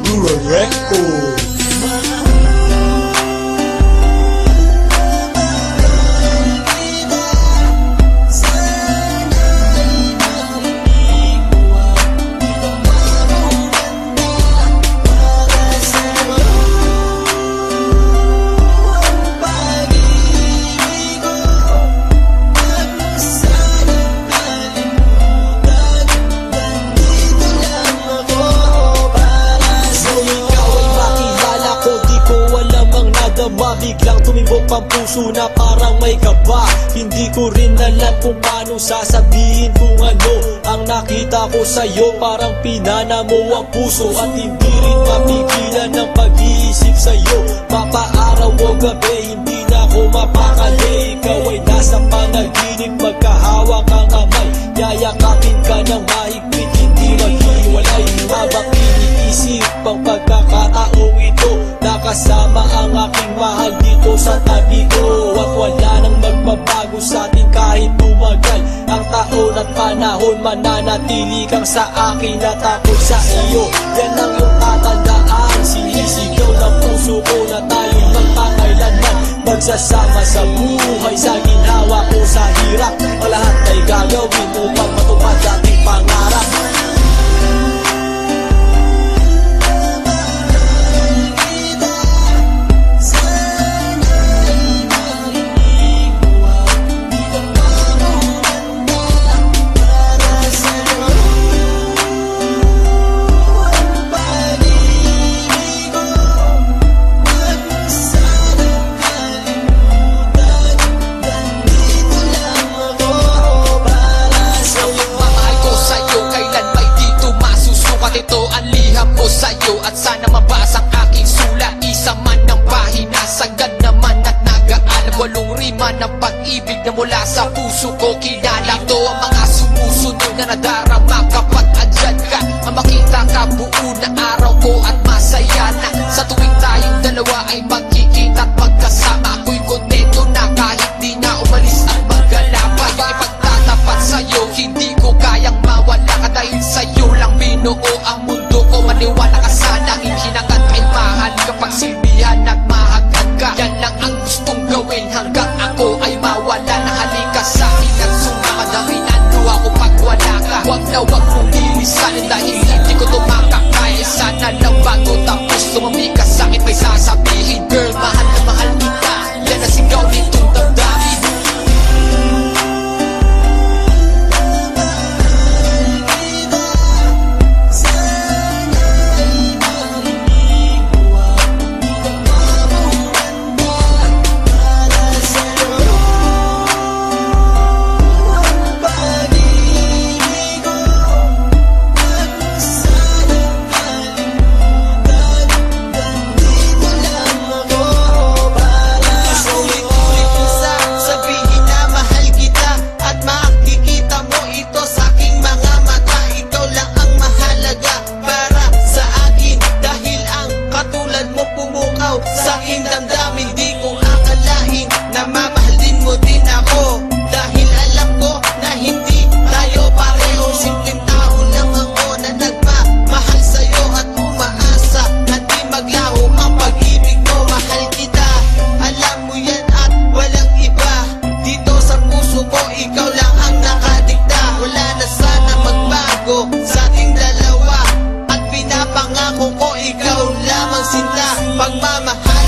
Rural Records. Biglang tumibok ang puso na parang may kaba. Hindi ko rin alam kung paano sasabihin kung ano ang nakita ko sa'yo. Parang pinana mo ang puso at hindi rin mapigilan ng pag-iisip sa'yo. Mapaaraw o gabi, hindi na ako mapakali. Ikaw ay nasa panaginip, magkahawak ang kamay. Yayakapin ka ng mahigpit, hindi maghiwalay. Habang iniisip ang pagkakataong ito, nakasama ang aking mahal dito sa tabi ko. At wala nang magbabago sa atin kahit tumagal ang taon at panahon. Mananatili kang sa akin at ako sa iyo. Yan ang iyong tatandaan. Sinisigaw ng puso ko na tayo'y magpakailanman. Magsasama sa buhay, sa ginhawa ko sa hirap. Ang lahat ay gagawin upang matupad ating pangarap. At sana mabasa ang aking sulat. Isa man ng pahina, sagad naman at nagaalam. 8 rima ng pag-ibig na mula sa puso ko kilala. Ito ang mga sumusunod na nadarama kapag andyan ka. Ang makita ka buo na araw ko at masaya na. Sa tuwing tayong dalawa ay magkikita at magkasama. Ako'y kontento na kahit di na umalis at maggalapa. Yung ipagtatapat sa'yo, hindi ko kayang mawala ka. Dahil sa'yo lang binuo ang mundo ko. Maniwala ka sa nanging hinagat ay mahal kapag silbihan at mahagad ka. Yan lang ang gustong gawin hanggang ako ay mawala na. Halika sa akin at sumama dahil ano ako pag wala ka. Huwag na huwag mong lilisanin dahil hindi ko tumakakaya. Sana lang bago tapos tumami ka sa akin may sasabihin. Girl, mahal na mahal kita. Yan ang sigaw nitong damdamin. Sa aking damdamin, di ko akalain na mamahalin mo din ako. Dahil alam ko na hindi tayo pareho. Simpleng tao lang ako na nagmamahal sa'yo at umaasa na di maglaho ang pag-ibig mo. Mahal kita, alam mo yan at walang iba. Dito sa puso ko, ikaw lang ang nakadikta. Wala na sana magbago sa ating dalawa. At pinapangako ko, ikaw lamang sinta. Pagmamahal